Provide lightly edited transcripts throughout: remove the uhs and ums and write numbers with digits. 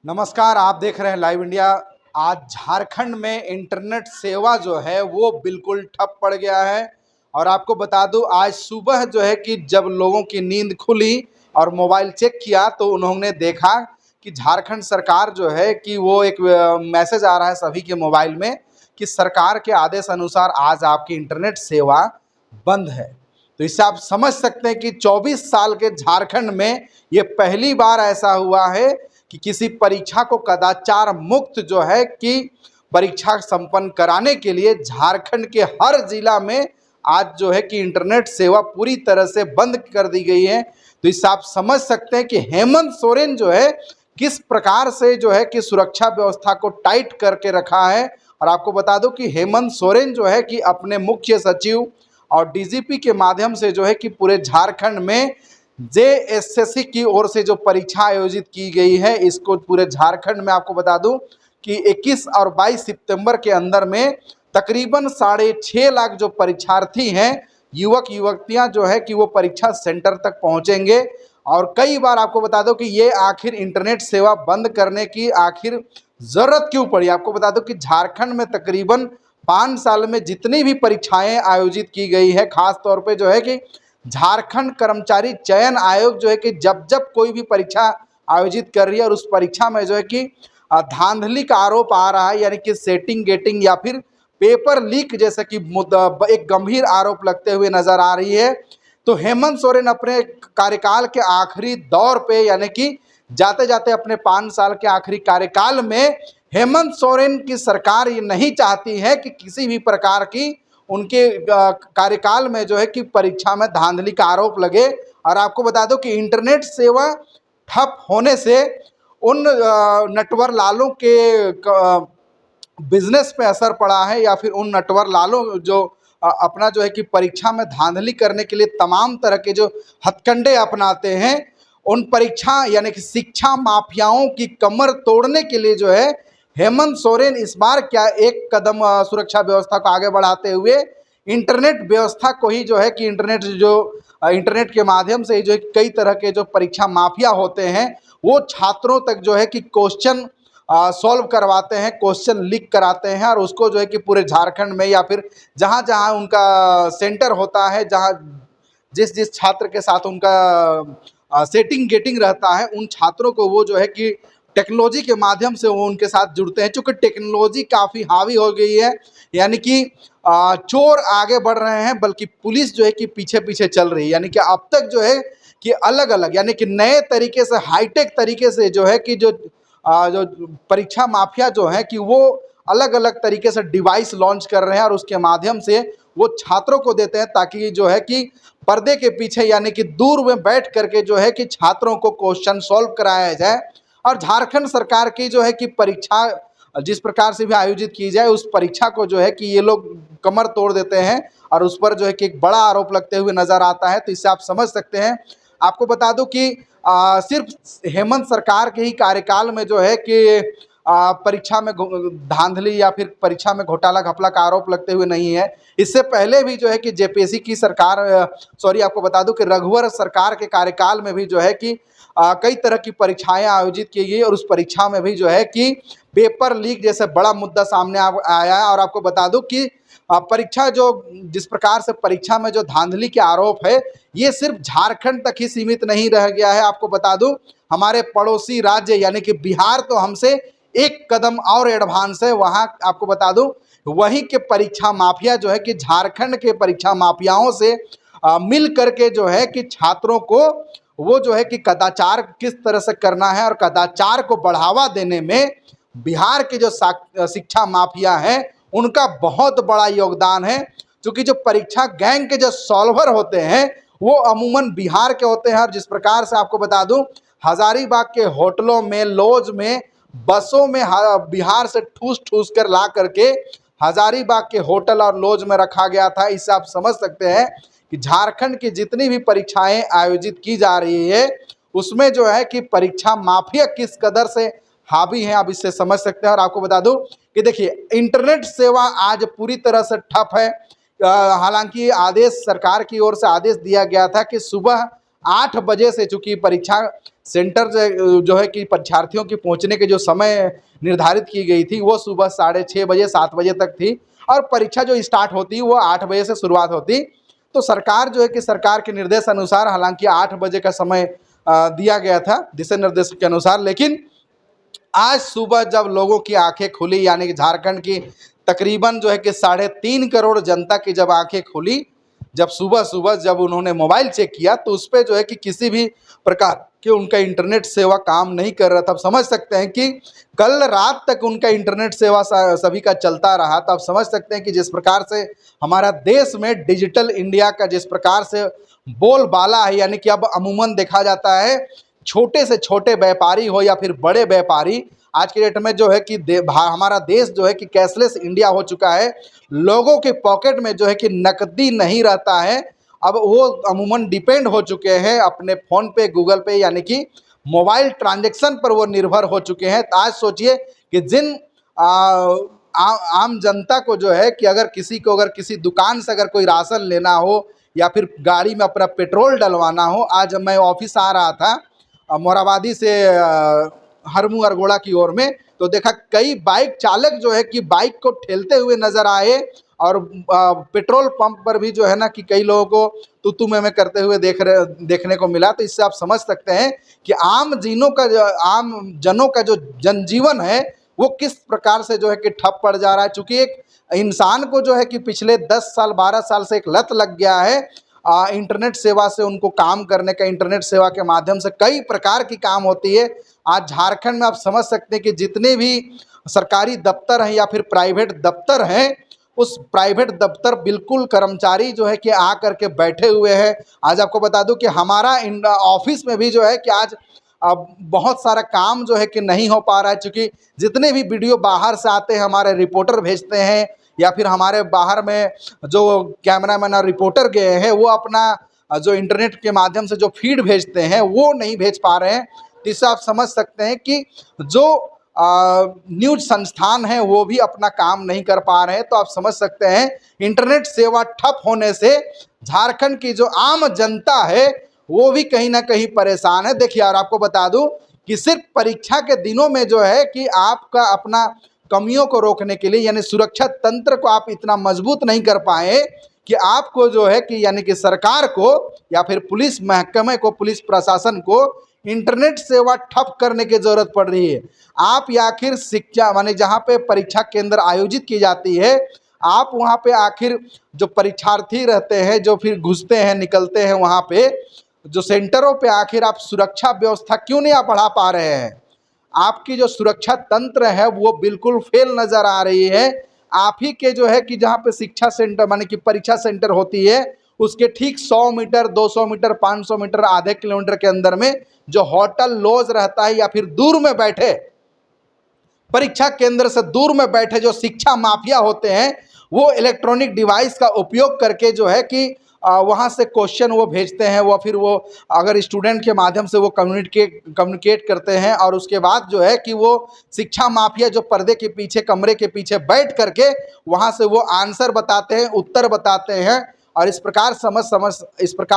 नमस्कार, आप देख रहे हैं लाइव इंडिया। आज झारखंड में इंटरनेट सेवा जो है वो बिल्कुल ठप पड़ गया है। और आपको बता दूं, आज सुबह जो है कि जब लोगों की नींद खुली और मोबाइल चेक किया तो उन्होंने देखा कि झारखंड सरकार जो है कि वो एक मैसेज आ रहा है सभी के मोबाइल में कि सरकार के आदेश अनुसार आज आपकी इंटरनेट सेवा बंद है। तो इससे आप समझ सकते हैं कि 24 साल के झारखंड में ये पहली बार ऐसा हुआ है कि किसी परीक्षा को कदाचार मुक्त जो है कि परीक्षा संपन्न कराने के लिए झारखंड के हर जिला में आज जो है कि इंटरनेट सेवा पूरी तरह से बंद कर दी गई है। तो इससे आप समझ सकते हैं कि हेमंत सोरेन जो है किस प्रकार से जो है कि सुरक्षा व्यवस्था को टाइट करके रखा है। और आपको बता दूं कि हेमंत सोरेन जो है कि अपने मुख्य सचिव और डीजीपी के माध्यम से जो है कि पूरे झारखंड में जेएसएससी की ओर से जो परीक्षा आयोजित की गई है, इसको पूरे झारखंड में आपको बता दूं कि 21 और 22 सितंबर के अंदर में तकरीबन 6.5 लाख जो परीक्षार्थी हैं, युवक युवतियां जो है कि वो परीक्षा सेंटर तक पहुंचेंगे। और कई बार आपको बता दो कि ये आखिर इंटरनेट सेवा बंद करने की आखिर जरूरत क्यों पड़ी। आपको बता दो कि झारखंड में तकरीबन 5 साल में जितनी भी परीक्षाएं आयोजित की गई है, खास तौर पे जो है कि झारखंड कर्मचारी चयन आयोग जो है कि जब जब कोई भी परीक्षा आयोजित कर रही है और उस परीक्षा में जो है कि धांधली का आरोप आ रहा है, यानी कि सेटिंग गेटिंग या फिर पेपर लीक जैसे कि मुद्दा एक गंभीर आरोप लगते हुए नजर आ रही है। तो हेमंत सोरेन अपने कार्यकाल के आखिरी दौर पे, यानी कि जाते जाते अपने 5 साल के आखिरी कार्यकाल में हेमंत सोरेन की सरकार ये नहीं चाहती है कि किसी भी प्रकार की उनके कार्यकाल में जो है कि परीक्षा में धांधली का आरोप लगे। और आपको बता दो कि इंटरनेट सेवा ठप होने से उन नटवर लालों के बिजनेस पे असर पड़ा है, या फिर उन नटवर लालों जो अपना जो है कि परीक्षा में धांधली करने के लिए तमाम तरह के जो हथकंडे अपनाते हैं, उन परीक्षा यानी कि शिक्षा माफियाओं की कमर तोड़ने के लिए जो है हेमंत सोरेन इस बार क्या एक कदम सुरक्षा व्यवस्था को आगे बढ़ाते हुए इंटरनेट व्यवस्था को ही जो है कि इंटरनेट के माध्यम से जो है कई तरह के जो परीक्षा माफिया होते हैं वो छात्रों तक जो है कि क्वेश्चन सॉल्व करवाते हैं, क्वेश्चन लीक कराते हैं। और उसको जो है कि पूरे झारखंड में या फिर जहाँ जहाँ उनका सेंटर होता है, जहाँ जिस जिस छात्र के साथ उनका सेटिंग गेटिंग रहता है, उन छात्रों को वो जो है कि टेक्नोलॉजी के माध्यम से वो उनके साथ जुड़ते हैं। चूँकि टेक्नोलॉजी काफ़ी हावी हो गई है, यानी कि चोर आगे बढ़ रहे हैं बल्कि पुलिस जो है कि पीछे पीछे चल रही है। यानी कि अब तक जो है कि अलग अलग यानी कि नए तरीके से, हाईटेक तरीके से जो है कि जो परीक्षा माफिया जो है कि वो अलग अलग तरीके से डिवाइस लॉन्च कर रहे हैं और उसके माध्यम से वो छात्रों को देते हैं ताकि जो है कि पर्दे के पीछे यानी कि दूर में बैठ करके जो है कि छात्रों को क्वेश्चन सॉल्व कराया जाए। और झारखंड सरकार की जो है कि परीक्षा जिस प्रकार से भी आयोजित की जाए, उस परीक्षा को जो है कि ये लोग कमर तोड़ देते हैं और उस पर जो है कि एक बड़ा आरोप लगते हुए नजर आता है। तो इससे आप समझ सकते हैं। आपको बता दूं कि सिर्फ हेमंत सरकार के ही कार्यकाल में जो है कि परीक्षा में धांधली या फिर परीक्षा में घोटाला घपला का आरोप लगते हुए नहीं है। इससे पहले भी जो है कि जेपीएससी की सरकार आपको बता दूं कि रघुवर सरकार के कार्यकाल में भी जो है कि कई तरह की परीक्षाएं आयोजित की गई और उस परीक्षा में भी जो है कि पेपर लीक जैसे बड़ा मुद्दा सामने आया है। और आपको बता दूं कि परीक्षा जो जिस प्रकार से परीक्षा में जो धांधली के आरोप है, ये सिर्फ झारखंड तक ही सीमित नहीं रह गया है। आपको बता दूं हमारे पड़ोसी राज्य यानी कि बिहार तो हमसे एक कदम और एडवांस है। वहाँ आपको बता दूं वहीं के परीक्षा माफिया जो है कि झारखंड के परीक्षा माफियाओं से मिल करके जो है कि छात्रों को वो जो है कि कदाचार किस तरह से करना है और कदाचार को बढ़ावा देने में बिहार के जो शिक्षा माफिया हैं उनका बहुत बड़ा योगदान है। क्योंकि जो परीक्षा गैंग के जो सॉल्वर होते हैं वो अमूमन बिहार के होते हैं। और जिस प्रकार से आपको बता दूं हजारीबाग के होटलों में, लॉज में, बसों में बिहार से ठूस ठूस कर ला करके हजारीबाग के होटल और लॉज में रखा गया था। इससे आप समझ सकते हैं कि झारखंड की जितनी भी परीक्षाएं आयोजित की जा रही है उसमें जो है कि परीक्षा माफिया किस कदर से हावी हैं, आप इससे समझ सकते हैं। और आपको बता दूं कि देखिए इंटरनेट सेवा आज पूरी तरह से ठप है। हालांकि आदेश सरकार की ओर से आदेश दिया गया था कि सुबह 8 बजे से, चूंकि परीक्षा सेंटर जो है कि परीक्षार्थियों की पहुंचने के जो समय निर्धारित की गई थी वो सुबह 6:30 बजे 7 बजे तक थी, और परीक्षा जो स्टार्ट होती वो 8 बजे से शुरुआत होती। तो सरकार जो है कि सरकार के निर्देश अनुसार हालांकि 8 बजे का समय दिया गया था दिशा निर्देश के अनुसार, लेकिन आज सुबह जब लोगों की आंखें खुली, यानी कि झारखंड की तकरीबन जो है कि 3.5 करोड़ जनता की जब आंखें खुली, जब सुबह सुबह जब उन्होंने मोबाइल चेक किया तो उस पर जो है कि किसी भी प्रकार कि उनका इंटरनेट सेवा काम नहीं कर रहा था। आप समझ सकते हैं कि कल रात तक उनका इंटरनेट सेवा सभी का चलता रहा। तो आप समझ सकते हैं कि जिस प्रकार से हमारा देश में डिजिटल इंडिया का जिस प्रकार से बोलबाला है, यानी कि अब अमूमन देखा जाता है छोटे से छोटे व्यापारी हो या फिर बड़े व्यापारी, आज के डेट में जो है कि हमारा देश जो है कि कैशलेस इंडिया हो चुका है। लोगों के पॉकेट में जो है कि नकदी नहीं रहता है, अब वो अमूमन डिपेंड हो चुके हैं अपने फ़ोन पे, गूगल पे, यानी कि मोबाइल ट्रांजैक्शन पर वो निर्भर हो चुके हैं। तो आज सोचिए कि जिन आम जनता को जो है कि अगर किसी दुकान से अगर कोई राशन लेना हो या फिर गाड़ी में अपना पेट्रोल डलवाना हो। आज मैं ऑफिस आ रहा था मोराबादी से हरमू अरगोड़ा की ओर में, तो देखा कई बाइक चालक जो है कि बाइक को ठेलते हुए नजर आए, और पेट्रोल पंप पर भी जो है ना कि कई लोगों को तू मैं करते हुए देखने को मिला। तो इससे आप समझ सकते हैं कि आम जनों का जो जनजीवन है वो किस प्रकार से जो है कि ठप पड़ जा रहा है। चूंकि एक इंसान को जो है कि पिछले 10 साल 12 साल से एक लत लग गया है इंटरनेट सेवा से, उनको काम करने का। इंटरनेट सेवा के माध्यम से कई प्रकार की काम होती है। आज झारखंड में आप समझ सकते हैं कि जितने भी सरकारी दफ्तर हैं या फिर प्राइवेट दफ्तर हैं, उस प्राइवेट दफ्तर बिल्कुल कर्मचारी जो है कि आ करके बैठे हुए हैं। आज आपको बता दूं कि हमारा ऑफिस में भी जो है कि आज अब बहुत सारा काम जो है कि नहीं हो पा रहा है, क्योंकि जितने भी वीडियो बाहर से आते हैं हमारे रिपोर्टर भेजते हैं, या फिर हमारे बाहर में जो कैमरामैन और रिपोर्टर गए हैं वो अपना जो इंटरनेट के माध्यम से जो फीड भेजते हैं वो नहीं भेज पा रहे हैं। इससे आप समझ सकते हैं कि जो न्यूज संस्थान है वो भी अपना काम नहीं कर पा रहे हैं। तो आप समझ सकते हैं इंटरनेट सेवा ठप होने से झारखंड की जो आम जनता है वो भी कहीं ना कहीं परेशान है। देखिए, और आपको बता दूं कि सिर्फ परीक्षा के दिनों में जो है कि आपका अपना कमियों को रोकने के लिए, यानी सुरक्षा तंत्र को आप इतना मजबूत नहीं कर पाए कि आपको जो है कि यानी कि सरकार को या फिर पुलिस महकमे को, पुलिस प्रशासन को इंटरनेट सेवा ठप करने की जरूरत पड़ रही है। आप या आखिर शिक्षा माने जहाँ पे परीक्षा केंद्र आयोजित की जाती है, आप वहाँ पे आखिर जो परीक्षार्थी रहते हैं जो फिर घुसते हैं निकलते हैं वहाँ पे जो सेंटरों पे, आखिर आप सुरक्षा व्यवस्था क्यों नहीं आप बढ़ा पा रहे हैं? आपकी जो सुरक्षा तंत्र है वो बिल्कुल फेल नज़र आ रही है। आप ही के जो है कि जहाँ पे शिक्षा सेंटर माने कि परीक्षा सेंटर होती है उसके ठीक 100 मीटर 200 मीटर 500 मीटर आधे किलोमीटर के अंदर में जो होटल लॉज रहता है, या फिर दूर में बैठे परीक्षा केंद्र से दूर में बैठे जो शिक्षा माफिया होते हैं वो इलेक्ट्रॉनिक डिवाइस का उपयोग करके जो है कि वहाँ से क्वेश्चन वो भेजते हैं, वो फिर वो अगर स्टूडेंट के माध्यम से वो कम्युनिकेट करते हैं, और उसके बाद जो है कि वो शिक्षा माफिया जो पर्दे के पीछे कमरे के पीछे बैठ करके वहाँ से वो आंसर बताते हैं, उत्तर बताते हैं। और इस प्रकार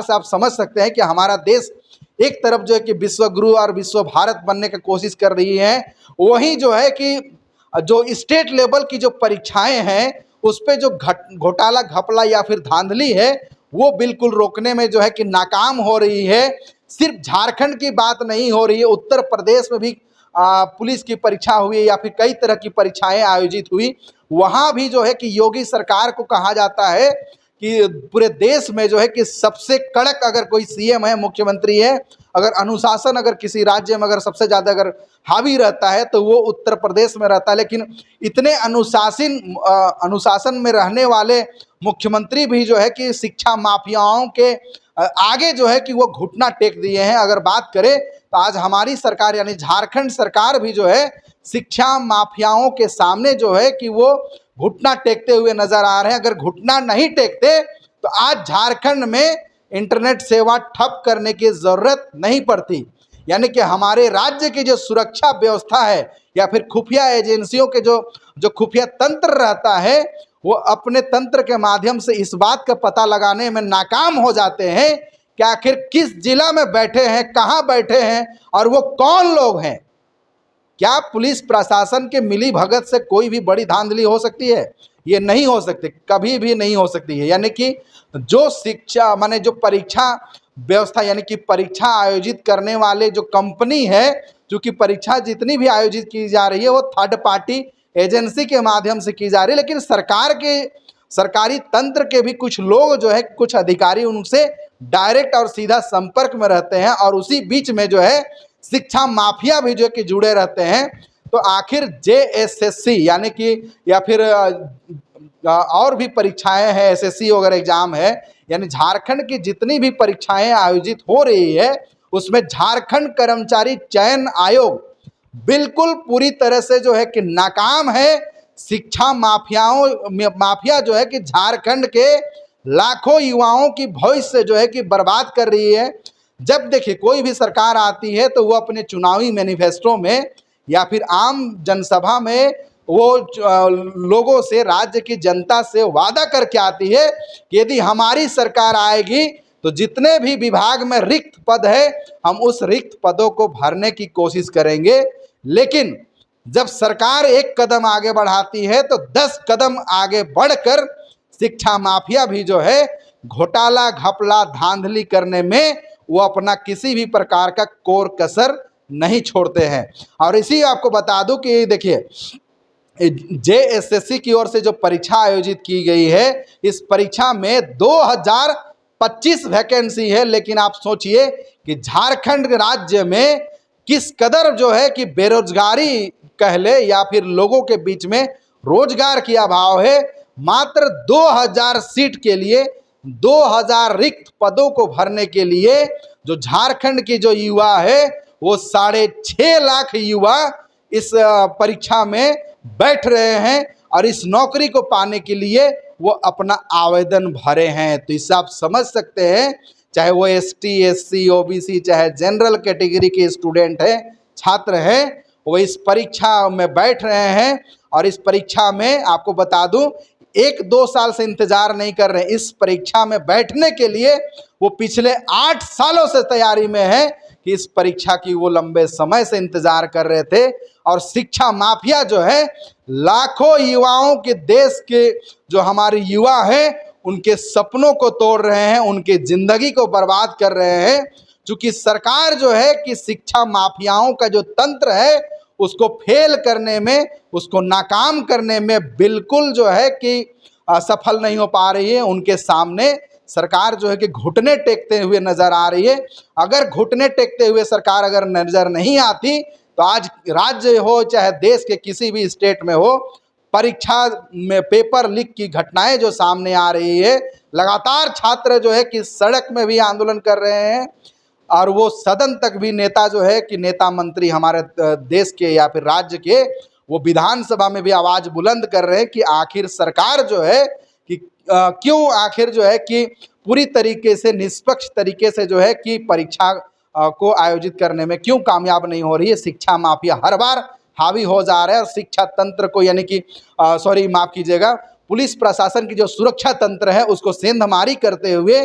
से आप समझ सकते हैं कि हमारा देश एक तरफ जो है कि विश्व गुरु और विश्व भारत बनने की कोशिश कर रही है, वहीं जो है कि जो स्टेट लेवल की जो परीक्षाएं हैं उस पर जो घोटाला घपला या फिर धांधली है वो बिल्कुल रोकने में जो है कि नाकाम हो रही है। सिर्फ झारखंड की बात नहीं हो रही है, उत्तर प्रदेश में भी पुलिस की परीक्षा हुई या फिर कई तरह की परीक्षाएं आयोजित हुई। वहाँ भी जो है कि योगी सरकार को कहा जाता है कि पूरे देश में जो है कि सबसे कड़क अगर कोई सीएम है, मुख्यमंत्री है, अगर अनुशासन अगर किसी राज्य में अगर सबसे ज़्यादा अगर हावी रहता है तो वो उत्तर प्रदेश में रहता है। लेकिन इतने अनुशासन में रहने वाले मुख्यमंत्री भी जो है कि शिक्षा माफियाओं के आगे जो है कि वो घुटना टेक दिए हैं। अगर बात करें तो आज हमारी सरकार यानी झारखंड सरकार भी जो है शिक्षा माफियाओं के सामने जो है कि वो घुटना टेकते हुए नजर आ रहे हैं। अगर घुटना नहीं टेकते तो आज झारखंड में इंटरनेट सेवा ठप करने की जरूरत नहीं पड़ती। यानी कि हमारे राज्य की जो सुरक्षा व्यवस्था है या फिर खुफिया एजेंसियों के जो खुफिया तंत्र रहता है वो अपने तंत्र के माध्यम से इस बात का पता लगाने में नाकाम हो जाते हैं कि आखिर किस जिला में बैठे हैं, कहां बैठे हैं और वो कौन लोग हैं। क्या पुलिस प्रशासन के मिली भगत से कोई भी बड़ी धांधली हो सकती है? ये नहीं हो सकती, कभी भी नहीं हो सकती है। यानी कि जो शिक्षा माने जो परीक्षा व्यवस्था यानी कि परीक्षा आयोजित करने वाले जो कंपनी है, क्योंकि परीक्षा जितनी भी आयोजित की जा रही है वो थर्ड पार्टी एजेंसी के माध्यम से की जा रही है, लेकिन सरकारी तंत्र के भी कुछ लोग जो है, कुछ अधिकारी उनसे डायरेक्ट और सीधा संपर्क में रहते हैं और उसी बीच में जो है शिक्षा माफिया भी जो है कि जुड़े रहते हैं। तो आखिर JSSC यानी कि या फिर और भी परीक्षाएं हैं, SSC वगैरह एग्जाम है, यानी झारखंड की जितनी भी परीक्षाएं आयोजित हो रही है उसमें झारखंड कर्मचारी चयन आयोग बिल्कुल पूरी तरह से जो है कि नाकाम है। शिक्षा माफिया जो है कि झारखंड के लाखों युवाओं की भविष्य जो है कि बर्बाद कर रही है। जब देखिए कोई भी सरकार आती है तो वो अपने चुनावी मैनिफेस्टो में या फिर आम जनसभा में वो लोगों से, राज्य की जनता से वादा करके आती है कि यदि हमारी सरकार आएगी तो जितने भी विभाग में रिक्त पद है हम उस रिक्त पदों को भरने की कोशिश करेंगे। लेकिन जब सरकार एक कदम आगे बढ़ाती है तो 10 कदम आगे बढ़कर शिक्षा माफिया भी जो है घोटाला, घपला, धांधली करने में वो अपना किसी भी प्रकार का कोर कसर नहीं छोड़ते हैं। और इसी आपको बता दूं कि देखिए JSSC की ओर से जो परीक्षा आयोजित की गई है, इस परीक्षा में 2025 वैकेंसी है, लेकिन आप सोचिए कि झारखंड राज्य में किस कदर जो है कि बेरोजगारी कह ले या फिर लोगों के बीच में रोजगार की अभाव है। मात्र 2000 सीट के लिए, 2000 रिक्त पदों को भरने के लिए जो झारखंड की जो युवा है वो 6.5 लाख युवा इस परीक्षा में बैठ रहे हैं और इस नौकरी को पाने के लिए वो अपना आवेदन भरे हैं। तो इससे आप समझ सकते हैं, चाहे वो ST SC OBC चाहे जनरल कैटेगरी के स्टूडेंट हैं, छात्र हैं, वो इस परीक्षा में बैठ रहे हैं। और इस परीक्षा में आपको बता दूं 1-2 साल से इंतजार नहीं कर रहे हैं, इस परीक्षा में बैठने के लिए वो पिछले 8 सालों से तैयारी में है कि इस परीक्षा की वो लंबे समय से इंतजार कर रहे थे। और शिक्षा माफिया जो है लाखों युवाओं के, देश के जो हमारे युवा हैं उनके सपनों को तोड़ रहे हैं, उनके जिंदगी को बर्बाद कर रहे हैं। क्योंकि सरकार जो है कि शिक्षा माफियाओं का जो तंत्र है उसको फेल करने में, उसको नाकाम करने में बिल्कुल जो है कि सफल नहीं हो पा रही है। उनके सामने सरकार जो है कि घुटने टेकते हुए नजर आ रही है। अगर घुटने टेकते हुए सरकार अगर नजर नहीं आती तो आज राज्य हो चाहे देश के किसी भी स्टेट में हो, परीक्षा में पेपर लीक की घटनाएं जो सामने आ रही है, लगातार छात्र जो है कि सड़क में भी आंदोलन कर रहे हैं और वो सदन तक भी नेता जो है कि नेता मंत्री हमारे देश के या फिर राज्य के, वो विधानसभा में भी आवाज बुलंद कर रहे हैं कि आखिर सरकार जो है कि क्यों आखिर जो है कि पूरी तरीके से निष्पक्ष तरीके से जो है कि परीक्षा को आयोजित करने में क्यों कामयाब नहीं हो रही है। शिक्षा माफिया हर बार हावी हो जा रहा है और शिक्षा तंत्र को यानी कि माफ कीजिएगा, पुलिस प्रशासन की जो सुरक्षा तंत्र है उसको सेंधमारी करते हुए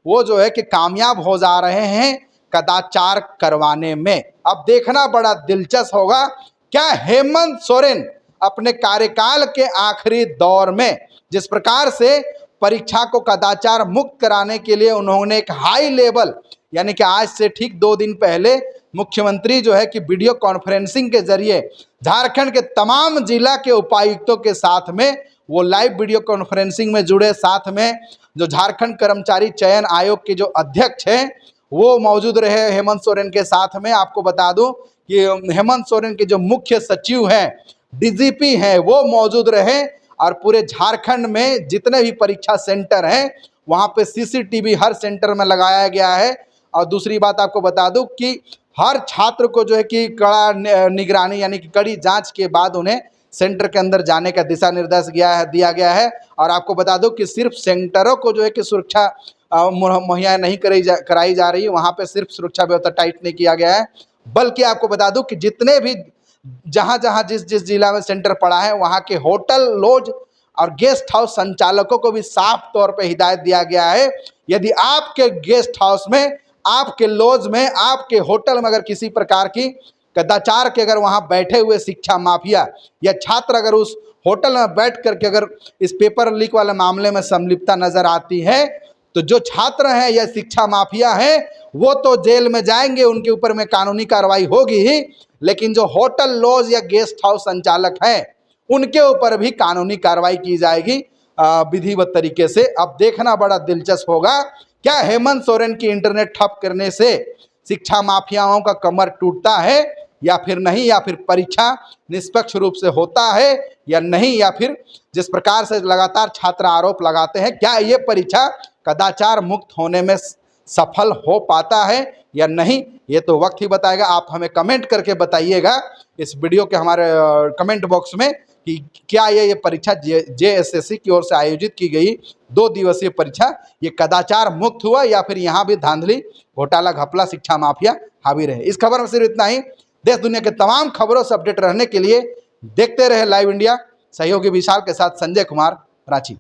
वो जो है कि कामयाब हो जा रहे हैं कदाचार करवाने में। अब देखना बड़ा दिलचस्प होगा, क्या हेमंत सोरेन अपने कार्यकाल के आखिरी दौर में जिस प्रकार से परीक्षा को कदाचार मुक्त कराने के लिए उन्होंने एक हाई लेवल यानी कि आज से ठीक 2 दिन पहले मुख्यमंत्री जो है कि वीडियो कॉन्फ्रेंसिंग के जरिए झारखंड के तमाम जिला के उपायुक्तों के साथ में वो लाइव वीडियो कॉन्फ्रेंसिंग में जुड़े, साथ में जो झारखंड कर्मचारी चयन आयोग के जो अध्यक्ष हैं वो मौजूद रहे हेमंत सोरेन के साथ में। आपको बता दूं कि हेमंत सोरेन के जो मुख्य सचिव हैं, DGP हैं, वो मौजूद रहे और पूरे झारखंड में जितने भी परीक्षा सेंटर हैं वहाँ पे CCTV हर सेंटर में लगाया गया है। और दूसरी बात आपको बता दूं कि हर छात्र को जो है कि कड़ा निगरानी यानी कि कड़ी जांच के बाद उन्हें सेंटर के अंदर जाने का दिशा निर्देश दिया गया है। और आपको बता दूं कि सिर्फ सेंटरों को जो है कि सुरक्षा मुहैया नहीं कराई जा रही है, वहाँ पे सिर्फ सुरक्षा व्यवस्था टाइट नहीं किया गया है, बल्कि आपको बता दूं कि जितने भी जहाँ जिस जिला में सेंटर पड़ा है वहाँ के होटल, लॉज और गेस्ट हाउस संचालकों को भी साफ तौर पे हिदायत दिया गया है यदि आपके गेस्ट हाउस में, आपके लॉज में, आपके होटल में अगर किसी प्रकार की कदाचार के अगर वहां बैठे हुए शिक्षा माफिया या छात्र अगर उस होटल में बैठ करके अगर इस पेपर लीक वाले मामले में संलिप्तता नजर आती है, तो जो छात्र हैं या शिक्षा माफिया हैं वो तो जेल में जाएंगे, उनके ऊपर में कानूनी कार्रवाई होगी ही, लेकिन जो होटल, लॉज या गेस्ट हाउस संचालक हैं उनके ऊपर भी कानूनी कार्रवाई की जाएगी विधिवत तरीके से। अब देखना बड़ा दिलचस्प होगा, क्या हेमंत सोरेन की इंटरनेट ठप करने से शिक्षा माफियाओं का कमर टूटता है या फिर नहीं, या फिर परीक्षा निष्पक्ष रूप से होता है या नहीं, या फिर जिस प्रकार से लगातार छात्र आरोप लगाते हैं, क्या ये परीक्षा कदाचार मुक्त होने में सफल हो पाता है या नहीं, ये तो वक्त ही बताएगा। आप हमें कमेंट करके बताइएगा इस वीडियो के हमारे कमेंट बॉक्स में कि क्या ये परीक्षा JSSC की ओर से आयोजित की गई 2 दिवसीय परीक्षा ये कदाचार मुक्त हुआ या फिर यहाँ भी धांधली, घोटाला, घपला, शिक्षा माफिया हावी रहे। इस खबर में सिर्फ इतना ही। देश दुनिया के तमाम खबरों से अपडेट रहने के लिए देखते रहे लाइव इंडिया। सहयोगी विशाल के साथ संजय कुमार, रांची।